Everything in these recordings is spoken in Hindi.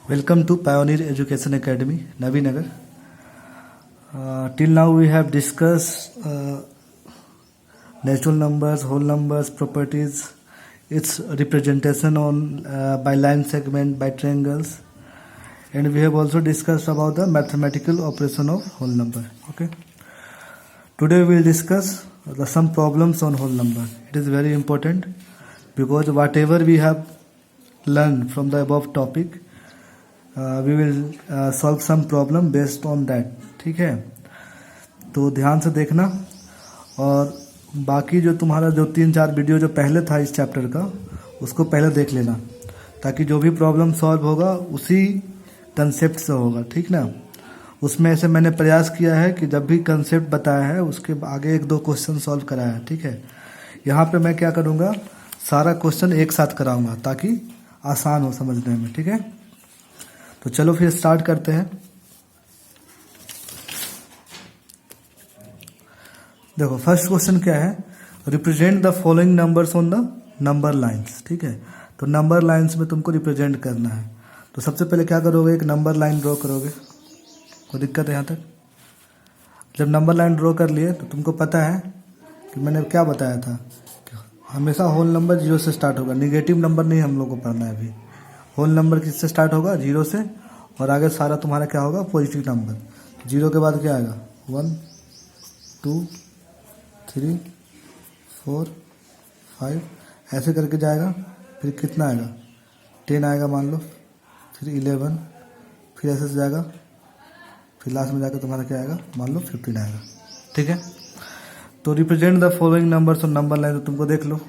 Welcome to Pioneer Education Academy, Navinagar. Till now we have discussed natural numbers, whole numbers, properties, its representation on by line segment, by triangles, and we have also discussed about the mathematical operation of whole number. Okay. Today we will discuss some problems on whole number. It is very important because whatever we have learned from the above topic, we will solve some problem based on that. ठीक है, तो ध्यान से देखना और बाकी जो तुम्हारा जो 3-4 वीडियो जो पहले था इस चैप्टर का उसको पहले देख लेना, ताकि जो भी प्रॉब्लम सॉल्व होगा उसी कंसेप्ट से होगा. ठीक ना. उसमें ऐसे मैंने प्रयास किया है कि जब भी कंसेप्ट बताया है उसके आगे 1-2 क्वेश्चन सॉल्व कराया है. ठीक है, यहाँ पे मैं क्या करूँगा, सारा क्वेश्चन एक साथ कराऊंगा ताकि आसान हो समझने में. ठीक है, तो चलो फिर स्टार्ट करते हैं. देखो फर्स्ट क्वेश्चन क्या है, represent the following numbers on the number lines. ठीक है, तो नंबर लाइंस में तुमको रिप्रेजेंट करना है. तो सबसे पहले क्या करोगे, एक नंबर लाइन ड्रॉ करोगे. कोई दिक्कत है यहाँ तक? जब नंबर लाइन ड्रॉ कर लिए तो तुमको पता है कि मैंने क्या बताया था कि हमेशा होल नंबर 0 से स्टार्ट होगा. निगेटिव नंबर नहीं हम लोग को पढ़ना है अभी. होल नंबर किससे स्टार्ट होगा, 0 से, और आगे सारा तुम्हारा क्या होगा, पॉजिटिव नंबर. 0 के बाद क्या आएगा, 1 2 3 4 5 ऐसे करके जाएगा. फिर कितना आएगा, 10 आएगा मान लो, फिर 11, फिर ऐसे से जाएगा, फिर लास्ट में जाकर तुम्हारा क्या आएगा, मान लो 15 आएगा. ठीक है, तो रिप्रेजेंट द फॉलोइंग नंबर्स और नंबर लाइन. तो तुमको देख लो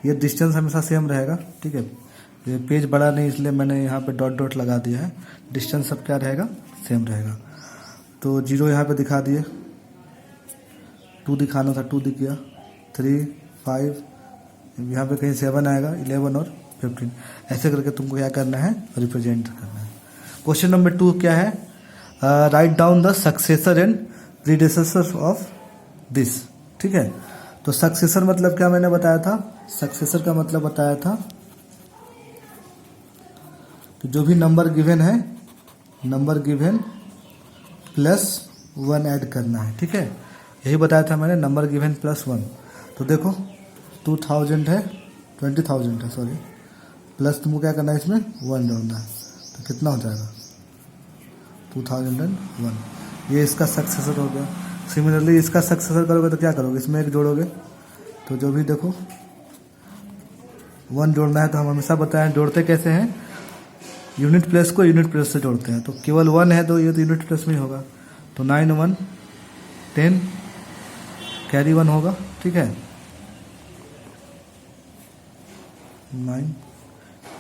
ये डिस्टेंस हमेशा सेम रहेगा. ठीक है, ये पेज बड़ा नहीं इसलिए मैंने यहाँ पे डॉट डॉट लगा दिया है. डिस्टेंस सब क्या रहेगा, सेम रहेगा. तो 0 यहाँ पे दिखा दिए, 2 दिखाना था 2 दिख गया, 3 5 यहाँ पे कहीं 7 आएगा, 11 और 15 ऐसे करके तुमको क्या करना है, रिप्रेजेंट करना है. क्वेश्चन नंबर 2 क्या है, write down the successor and predecessor of this. ठीक है, तो सक्सेसर मतलब क्या मैंने बताया था, सक्सेसर का मतलब बताया था कि जो भी नंबर गिवन है, नंबर गिवन प्लस 1 ऐड करना है. ठीक है, यही बताया था मैंने, नंबर गिवन प्लस 1. तो देखो 2000 है, 20,000 है सॉरी, प्लस तुमको क्या करना है, इसमें 1 जोड़ना है. तो कितना हो जाएगा, 2001. ये इसका सक्सेसर हो गया. सिमिलरली इसका सक्सेसर करोगे तो क्या करोगे, इसमें 1 जोड़ोगे. तो जो भी देखो 1 जोड़ना है तो हम हमेशा बताएं जोड़ते कैसे हैं, यूनिट प्लेस को यूनिट प्लेस से जोड़ते हैं. तो केवल 1 है तो ये तो यूनिट प्लेस में ही होगा. तो 9 1 10 कैरी 1 होगा. ठीक है, 9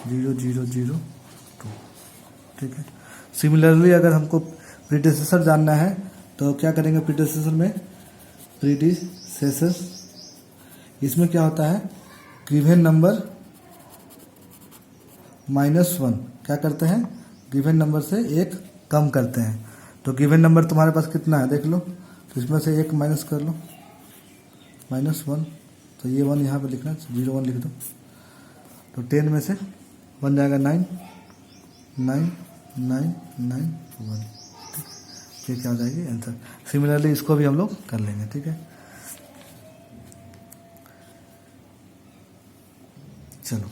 0 0 0 2. ठीक है, सिमिलरली अगर हमको प्रीडिसेसर जानना है तो क्या करेंगे, प्रीडिसेसर में प्रीडिसेसर इसमें क्या होता है, गिवन नंबर -1 क्या करते हैं, गिवन नंबर से 1 कम करते हैं. तो गिवन नंबर तुम्हारे पास कितना है देख लो, तो इसमें से 1 माइनस कर लो, -1. तो ये 1 यहाँ पे लिखना, 0 1 लिख दो. तो 10 में से 1 जाएगा 9 9 9 9 1. ये क्या हो जाएगी, आंसर. सिमिलरली इसको भी हम लोग कर लेंगे. ठीक है, चलो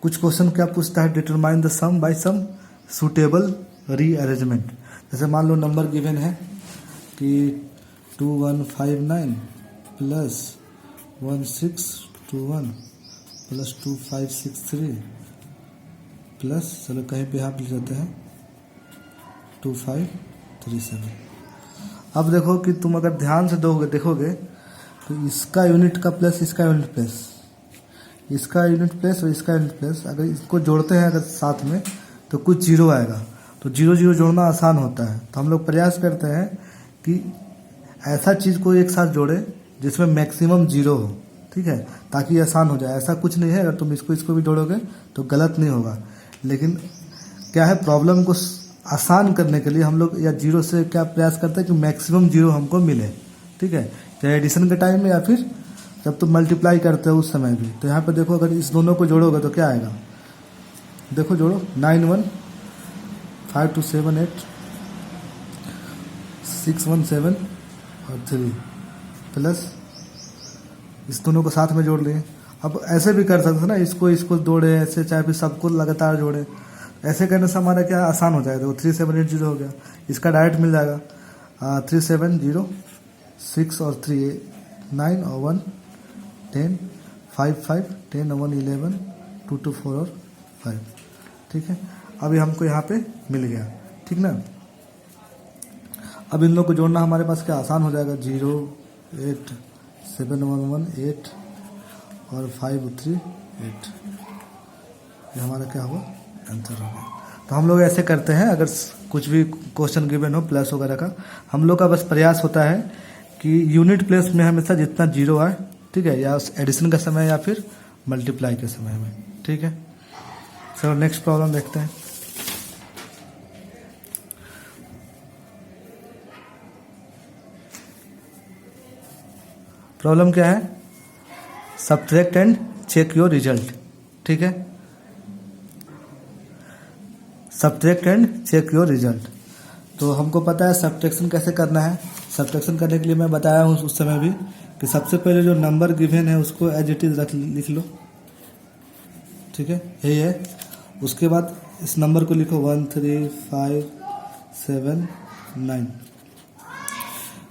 कुछ क्वेश्चन क्या पूछता है, determine the sum by some suitable rearrangement. जैसे मान लो नंबर गिवन है कि 2159 प्लस 1621 प्लस 2563 प्लस, चलो कहीं पे आप लिख देते हैं 2537. अब देखो कि तुम अगर ध्यान से देखोगे तो इसका यूनिट का प्लस इसका यूनिट प्लस, इसका यूनिट प्लस और इसका यूनिट प्लस अगर इसको जोड़ते हैं अगर साथ में तो कुछ 0 आएगा. तो 0 0 जोड़ना आसान होता है. तो हम लोग प्रयास करते हैं कि ऐसा चीज़ को एक साथ जोड़े जिसमें मैक्सिमम 0 हो. ठीक है, ताकि आसान हो जाए. ऐसा कुछ नहीं है, अगर तुम इसको भी जोड़ोगे तो गलत नहीं होगा. लेकिन क्या है, प्रॉब्लम को आसान करने के लिए हम लोग या 0 से क्या प्रयास करते हैं कि मैक्सिमम 0 हमको मिले. ठीक है, चाहे एडिशन के टाइम में या फिर जब तुम मल्टीप्लाई करते हो उस समय भी. तो यहाँ पे देखो अगर इस दोनों को जोड़ोगे तो क्या आएगा, देखो जोड़ो 9 1 5 2 7 8 6 1 7 और 3 प्लस इस दोनों को साथ में जोड़ लिए। अब ऐसे भी कर सकते थे ना, इसको इसको जोड़े ऐसे, चाहे फिर सबको लगातार जोड़े। ऐसे करने से हमारा क्या आसान हो जाएगा। 3780 हो गया, इसका डायरेक्ट मिल जाएगा 3706 और 3 9 और 1 10 5 5 10 और 1 11 2 2 4 और 5। ठीक है, अभी हमको यहाँ पे मिल गया। ठीक ना, अब इन लोग को जोड़ना हमारे पास क्या आसान हो जाएगा। 0 8 7 1 1 8 और 5 3 8, ये हमारा क्या हुआ, आंसर हो गया। तो हम लोग ऐसे करते हैं, अगर कुछ भी क्वेश्चन गिवन हो प्लस वगैरह का, हम लोग का बस प्रयास होता है कि यूनिट प्लेस में हमेशा जितना जीरो आए, ठीक है, या एडिशन का समय या फिर मल्टीप्लाई के समय में। ठीक है, चलो नेक्स्ट प्रॉब्लम देखते हैं। प्रॉब्लम क्या है, subtract and check your result. ठीक है, subtract and check your result. तो हमको पता है सब्ट्रैक्शन कैसे करना है। सब्ट्रैक्शन करने के लिए मैं बताया हूँ उस समय भी कि सबसे पहले जो नंबर गिवन है उसको एज इट इज लिख लो। ठीक है, यही है। उसके बाद इस नंबर को लिखो 1 3 5 7 9।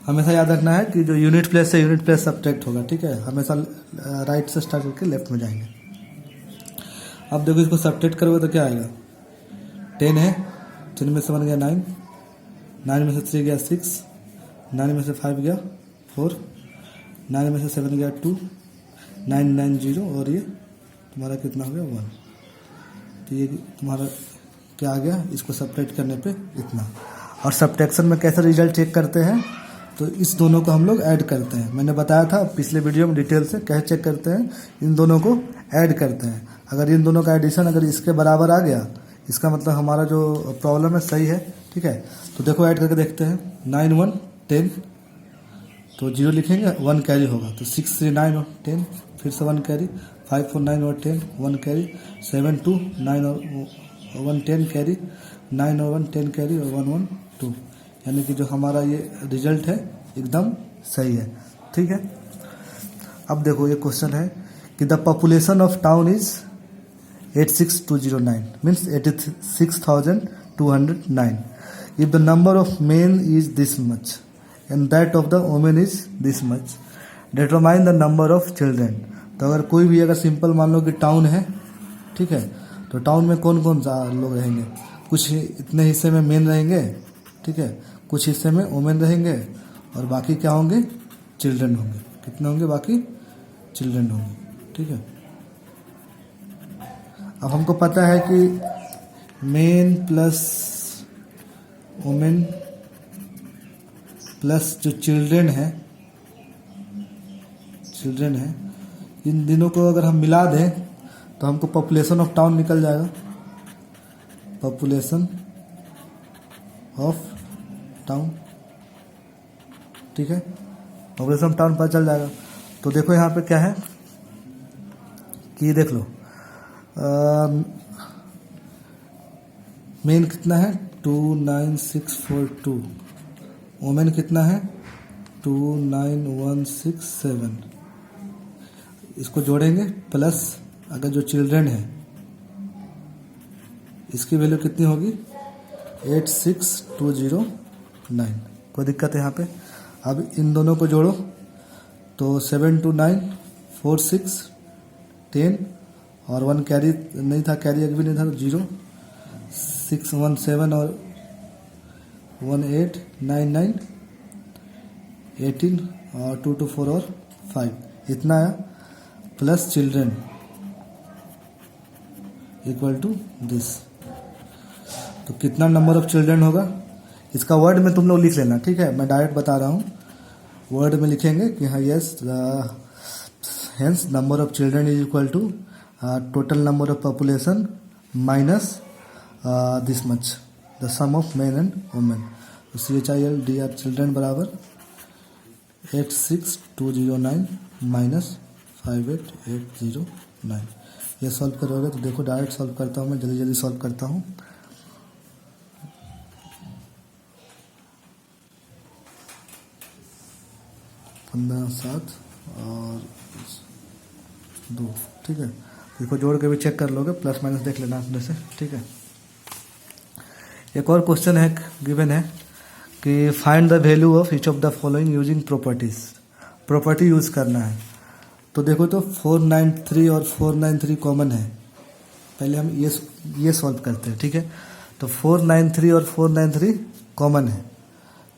हमेशा याद रखना है कि जो यूनिट प्लेस से यूनिट प्लेस सब्ट्रैक्ट होगा। ठीक है, हमेशा राइट से स्टार्ट करके लेफ्ट में जाएंगे। अब देखो इसको सब्ट्रैक्ट करोगे तो क्या आएगा, 10 है, 10 में से 1 गया 9, 9 में से 3 गया 6, 9 में से 5 गया 4, 9 में से 7 गया 2, 9 9 0 और ये तुम्हारा कितना हो गया 1। तो ये तुम्हारा क्या आ गया, इसको सब्ट्रैक्ट करने पे इतना। और सब्ट्रैक्शन में कैसे रिजल्ट चेक करते हैं, तो इस दोनों को हम लोग ऐड करते हैं। मैंने बताया था पिछले वीडियो में डिटेल से कैसे चेक करते हैं। इन दोनों को ऐड करते हैं, अगर इन दोनों का एडिशन अगर इसके बराबर आ गया, इसका मतलब हमारा जो प्रॉब्लम है सही है। ठीक है, तो देखो ऐड करके देखते हैं। 9 1 10, तो 0 लिखेंगे, 1 कैरी होगा, तो 6 3 9 और 10, फिर से 1 कैरी, 5 4 9 और 10 1 कैरी, 7 2 9 और 1 10 कैरी, 9 और 1 10 कैरी और 1 1 2, यानी कि जो हमारा ये रिजल्ट है एकदम सही है। ठीक है, अब देखो ये क्वेश्चन है कि the population of town is 86209 means 86,209 if the number of men is this much and that of the women is this much, determine the number of children। तो अगर कोई भी अगर सिंपल मान लो कि टाउन है, ठीक है, तो टाउन में कौन कौन सा लोग रहेंगे, कुछ इतने हिस्से में मेन रहेंगे, ठीक है, कुछ हिस्से में वुमेन रहेंगे और बाकी क्या होंगे, चिल्ड्रन होंगे। कितने होंगे, बाकी चिल्ड्रन होंगे। ठीक है, अब हमको पता है कि मेन प्लस वुमेन प्लस जो चिल्ड्रन है, इन दिनों को अगर हम मिला दें तो हमको पॉपुलेशन ऑफ टाउन निकल जाएगा। पॉपुलेशन ऑफ टाउन, ठीक है, पॉपुलेशन ऑफ टाउन पता चल जाएगा। तो देखो यहाँ पे क्या है कि देख लो, मेन कितना है 29642, वुमेन कितना है 29167, इसको जोड़ेंगे प्लस अगर जो चिल्ड्रन है इसकी वैल्यू कितनी होगी 86209। कोई दिक्कत है यहाँ पे। अब इन दोनों को जोड़ो तो 7 2 9 4 6 10 और 1 कैरी नहीं था, कैरी एक भी नहीं था, तो 0 6 1 7 और 1 8 9 9 18 और 2 2 4 और 5, इतना आया plus children equal to this. तो कितना नंबर ऑफ चिल्ड्रन होगा, इसका वर्ड में तुम लोग लिख लेना। ठीक है, मैं डायरेक्ट बता रहा हूँ, वर्ड में लिखेंगे कि हाँ yes, hence number of children is equal to total number of population minus this much the sum of men and women. तो CHIL DR चिल्ड्रन बराबर 86209 माइनस 58809। ये सॉल्व करोगे तो देखो डायरेक्ट सॉल्व करता हूँ मैं, जल्दी जल्दी सॉल्व करता हूँ। पंद्रह 7 और 2, ठीक है। इसको जोड़ के भी चेक कर लोगे, प्लस माइनस देख लेना अपने से, ठीक है। एक और क्वेश्चन है, गिवन है कि find the value of each of the following using properties. Property use करना है। तो देखो तो 493 और 493 कॉमन है। पहले हम ये सॉल्व करते हैं, ठीक है। तो 493 और 493 कॉमन है,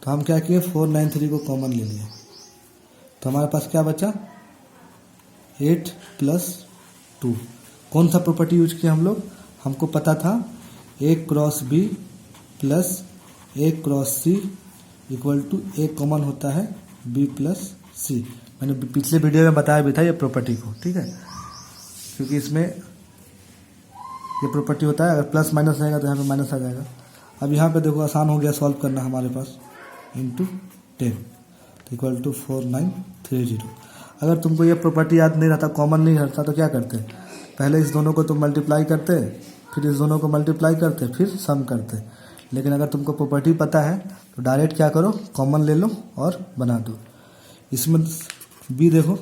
तो हम क्या किए 493 को कॉमन ले लिए, तो हमारे पास क्या बचा 8 + 2। कौन सा प्रॉपर्टी यूज किया हम लोग, हमको पता था A cross B plus A cross C equal to A common होता है B प्लस C। मैंने पिछले वीडियो में बताया भी था ये प्रॉपर्टी को, ठीक है, क्योंकि इसमें ये प्रॉपर्टी होता है, अगर प्लस माइनस रहेगा तो यहाँ पे माइनस आ जाएगा। अब यहाँ पे देखो आसान हो गया सॉल्व करना हमारे पास, इंटू 10 इक्वल टू 4930। अगर तुमको ये प्रॉपर्टी याद नहीं रहता, कॉमन नहीं रहता, तो क्या करते, पहले इस दोनों को तुम मल्टीप्लाई करते, फिर इस दोनों को मल्टीप्लाई करते, फिर सम करते। लेकिन अगर तुमको प्रॉपर्टी पता है तो डायरेक्ट क्या करो, कॉमन ले लो और बना दो। इसमें बी देखो,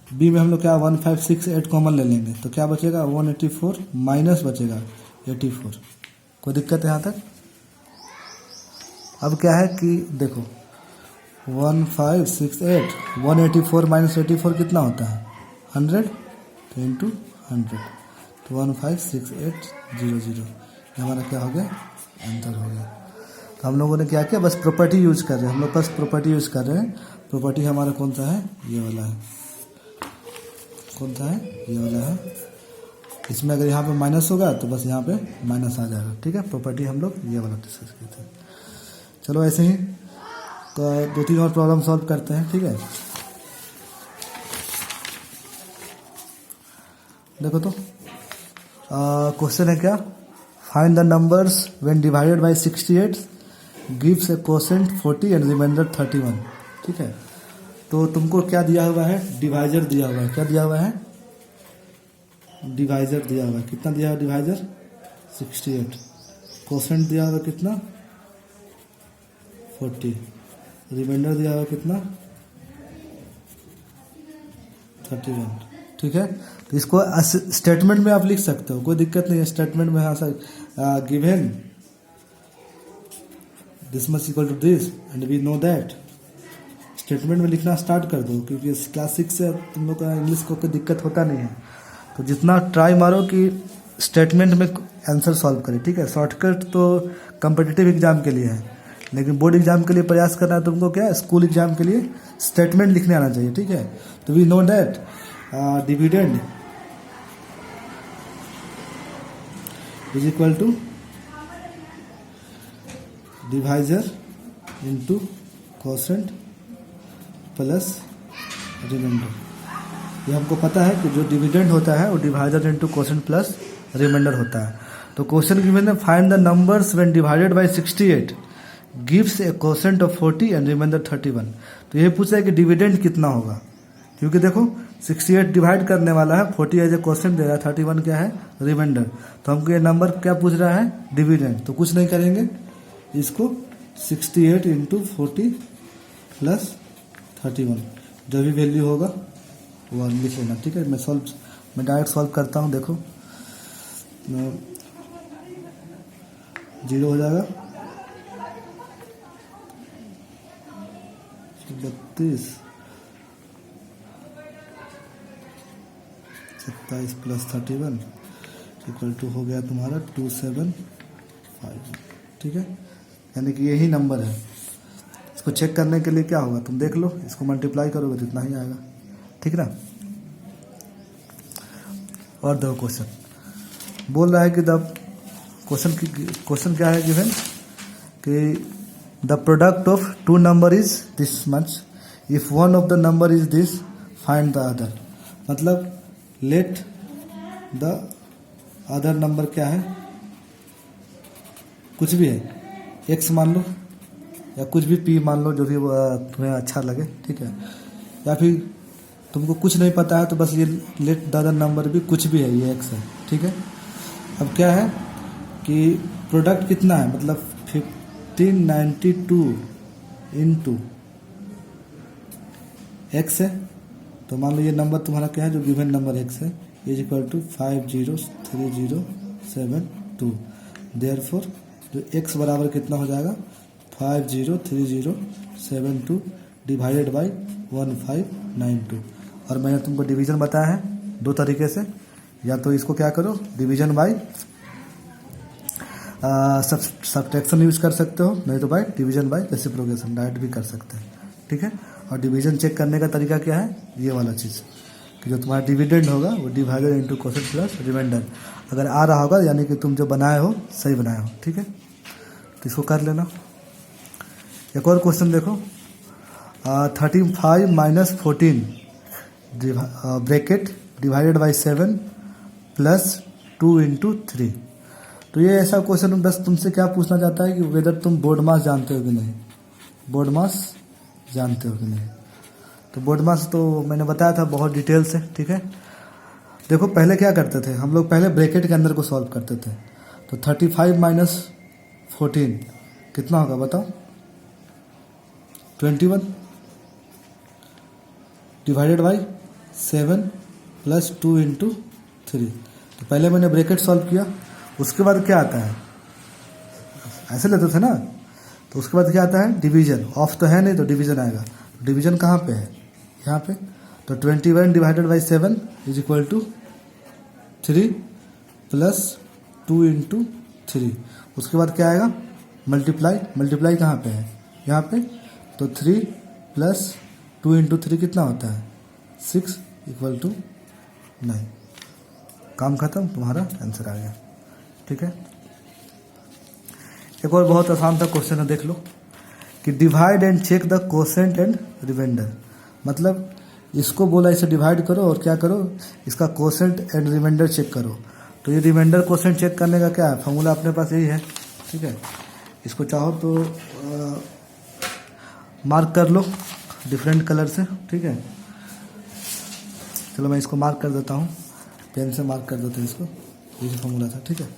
बी में हम लोग क्या 1568 कॉमन ले लेंगे, तो क्या बचेगा 184 माइनस बचेगा 84। कोई दिक्कत है यहाँ तक। अब क्या है कि देखो 1568 184 माइनस 84 कितना होता है 100, तो इंटू 100, तो 156800 हमारा क्या हो गया, आंसर हो गया। तो हम लोगों ने क्या किया, बस प्रॉपर्टी यूज कर रहे हैं, हम लोग बस प्रॉपर्टी यूज कर रहे हैं। प्रॉपर्टी हमारा कौन सा है, ये वाला है, कौन सा है, ये वाला है। इसमें अगर यहाँ पे माइनस होगा तो बस यहाँ पे माइनस आ जाएगा, ठीक है। प्रॉपर्टी हम लोग ये वाला डिस्कस किए थे। चलो ऐसे ही तो 2-3 और प्रॉब्लम सॉल्व करते हैं, ठीक है। देखो तो क्वेश्चन है क्या, find the numbers when divided by 68 gives a quotient 40 and remainder 31, ठीक है। तो तुमको क्या दिया हुआ है, डिवाइजर दिया हुआ है। क्या दिया हुआ है, डिवाइजर दिया हुआ है। कितना दिया हुआ डिवाइजर 68, कोसेंट दिया हुआ कितना 40, रिमाइंडर दिया हुआ कितना 31, ठीक है। तो इसको स्टेटमेंट में आप लिख सकते हो, कोई दिक्कत नहीं है। स्टेटमेंट में given this much equal to this and we know that, statement में लिखना स्टार्ट कर दो, क्योंकि क्लास 6 से तुम लोग का इंग्लिश को कोई दिक्कत होता नहीं है। तो जितना ट्राई मारो कि स्टेटमेंट में आंसर सॉल्व करें, ठीक है। शॉर्टकट तो कम्पिटिटिव एग्जाम के लिए है, लेकिन बोर्ड एग्जाम के लिए प्रयास करना है तुमको, क्या स्कूल एग्जाम के लिए स्टेटमेंट लिखने आना चाहिए, ठीक है। तो we know that dividend is equal to divisor into quotient plus remainder. ये हमको पता है कि जो डिविडेंड होता है वो divisor into quotient plus remainder होता है। तो क्वेश्चन गिवन है find the numbers when divided by 68 gives a quotient of 40 and remainder 31। तो ये पूछा है कि डिविडेंड कितना होगा, क्योंकि देखो 68 डिवाइड करने वाला है, 40 एज ए कोसेंट दे रहा है, 31 क्या है रिमाइंडर। तो हमको ये नंबर क्या पूछ रहा है, डिविडेंड। तो कुछ नहीं करेंगे, इसको 68 इंटू 40 प्लस 31 जो भी वैल्यू होगा वो लिख लेना, ठीक है। मैं डायरेक्ट सॉल्व करता हूँ। देखो 0 हो जाएगा 32 27 प्लस 31 इक्वल टू हो गया तुम्हारा 275, ठीक है। यानी कि यही नंबर है। इसको चेक करने के लिए क्या होगा, तुम देख लो, इसको मल्टीप्लाई करोगे तो इतना ही आएगा, ठीक ना। और दो क्वेश्चन बोल रहा है कि क्वेश्चन क्या है गिवन कि the product of 2 number is this much, if one of the number is this find the other. मतलब लेट द अदर नंबर क्या है, कुछ भी है, x मान लो या कुछ भी p मान लो, जो भी तुम्हें अच्छा लगे, ठीक है। या फिर तुमको कुछ नहीं पता है तो बस ये लेट द अदर नंबर भी कुछ भी है, ये x है, ठीक है। अब क्या है कि प्रोडक्ट कितना है, मतलब 1592 इंटू x है। तो मान लो ये नंबर तुम्हारा क्या है, जो गिवन नंबर x है, इज इक्वल टू 503072। देयरफॉर जो x बराबर कितना हो जाएगा 503072 डिवाइडेड बाई 1592। और मैंने तुमको डिवीजन बताया है दो तरीके से, या तो इसको क्या करो डिवीजन बाई सब्ट्रैक्शन यूज कर सकते हो, नहीं तो by division by reciprocation direct भी कर सकते हैं, ठीक है। और डिवीजन चेक करने का तरीका क्या है, ये वाला चीज़ कि जो तुम्हारा डिविडेंड होगा वो divided into quotient plus remainder, अगर आ रहा होगा यानी कि तुम जो बनाए हो सही बनाए हो, ठीक है। तो इसको कर लेना। एक और क्वेश्चन देखो, 35 minus 14 bracket divided by 7 plus 2 into 3। तो ये ऐसा क्वेश्चन बस तुमसे क्या पूछना चाहता है कि वेदर तुम बोर्ड मास जानते हो कि नहीं, बोर्ड मास जानते हो कि नहीं। तो बोर्ड मास तो मैंने बताया था बहुत डिटेल से, ठीक है। देखो पहले क्या करते थे हम लोग, पहले ब्रैकेट के अंदर को सॉल्व करते थे। तो 35 माइनस 14 कितना होगा बताओ, 21 डिवाइडेड बाई 7 प्लस 2 इंटू 3। तो पहले मैंने ब्रैकेट सॉल्व किया, उसके बाद क्या आता है, ऐसे लेते थे ना, तो उसके बाद क्या आता है डिवीजन। ऑफ तो है नहीं तो डिवीजन आएगा, डिवीजन कहाँ पे है, यहाँ पे। तो 21 divided by 7 is equal to 3 plus 2 into 3। उसके बाद क्या आएगा मल्टीप्लाई, मल्टीप्लाई कहाँ पे है, यहाँ पे। तो 3 प्लस 2 इंटू 3 कितना होता है 6 इक्वल टू 9। काम खत्म, तुम्हारा आंसर आ गया, ठीक है। एक और बहुत आसान सा क्वेश्चन है, देख लो कि divide and check the quotient and remainder. मतलब इसको बोला इसे डिवाइड करो और क्या करो, इसका कोसेंट एंड रिमाइंडर चेक करो। तो ये रिमाइंडर कोसेंट चेक करने का क्या है, फॉर्मूला अपने पास यही है, ठीक है। इसको चाहो तो मार्क कर लो डिफरेंट कलर से, ठीक है। चलो मैं इसको मार्क कर देता हूँ, पेन से मार्क कर देते हैं इसको, ये फॉर्मूला था, ठीक है।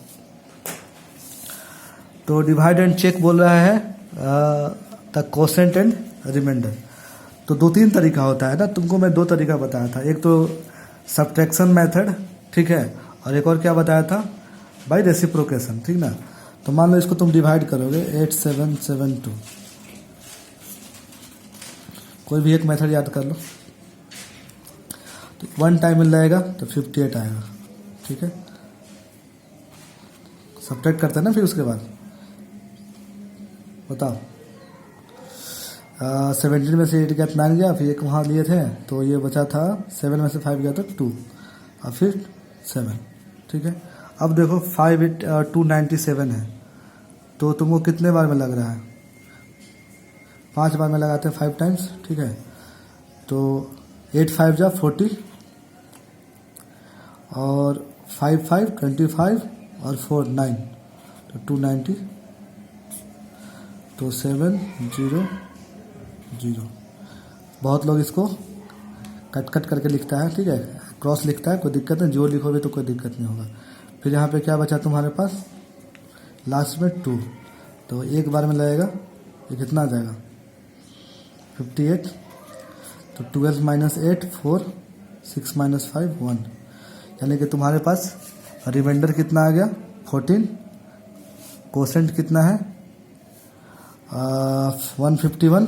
तो डिवाइड एंड चेक बोल रहा है द कोसेंट एंड रिमाइंडर। तो 2-3 तरीका होता है ना, तुमको मैं 2 तरीका बताया था, एक तो सब्ट्रैक्शन मेथड, ठीक है, और एक और क्या बताया था बाय रेसिप्रोकेशन, ठीक ना। तो मान लो इसको तुम डिवाइड करोगे 8772, कोई भी एक मेथड याद कर लो। तो 1 टाइम मिल जाएगा तो 58 आएगा, ठीक है। सब्ट्रैक्ट करते हैं ना, फिर उसके बाद बताओ 17 में से 8 गया तो 9 गया, फिर एक वहाँ लिए थे तो ये बचा था 7 में से 5 गया तो 2 और फिर 7, ठीक है। अब देखो 297 है, तो तुमको कितने बार में लग रहा है, 5 बार में लगाते हैं 5 टाइम्स, ठीक है। तो 8 5 जा 40 और 5 5 25 और 4 9, तो 290, तो 700। बहुत लोग इसको कट करके लिखता है, ठीक है, क्रॉस लिखता है, कोई दिक्कत नहीं, जो लिखोगे तो कोई दिक्कत नहीं होगा। फिर यहाँ पे क्या बचा तुम्हारे पास लास्ट में 2, तो एक बार में लगेगा, ये कितना आ जाएगा 58। तो 12 माइनस 8 4, 6 माइनस 5 1, यानी कि तुम्हारे पास रिमाइंडर कितना आ गया 14, कोसेंट कितना है 151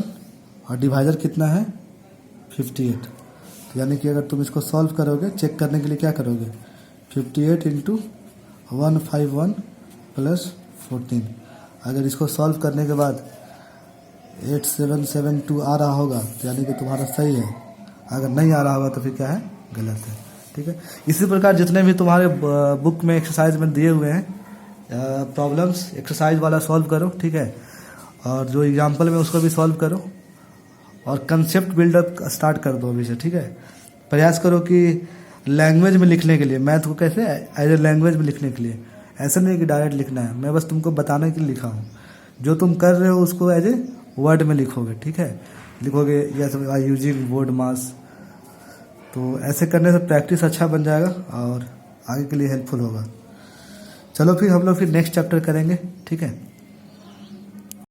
और डिवाइडर कितना है 58। यानी कि अगर तुम इसको सॉल्व करोगे, चेक करने के लिए क्या करोगे 58 इंटू 151 प्लस 14। अगर इसको सॉल्व करने के बाद 8772 आ रहा होगा तो यानी कि तुम्हारा सही है, अगर नहीं आ रहा होगा तो फिर क्या है गलत है, ठीक है। इसी प्रकार जितने भी तुम्हारे बुक में एक्सरसाइज में दिए हुए हैं प्रॉब्लम्स, एक्सरसाइज वाला सॉल्व करो, ठीक है। और जो एग्जाम्पल में उसको भी सॉल्व करो और कंसेप्ट बिल्डअप स्टार्ट कर दो अभी से, ठीक है। प्रयास करो कि लैंग्वेज में लिखने के लिए, मैथ को कैसे एज ए लैंग्वेज में लिखने के लिए, ऐसा नहीं कि डायरेक्ट लिखना है, मैं बस तुमको बताने के लिए लिखा हूँ। जो तुम कर रहे हो उसको एज ए वर्ड में लिखोगे, ठीक है। लिखोगे यस आई यूजिंग बोर्ड मास तो ऐसे करने से प्रैक्टिस अच्छा बन जाएगा और आगे के लिए हेल्पफुल होगा। चलो फिर हम लोग फिर नेक्स्ट चैप्टर करेंगे, ठीक है।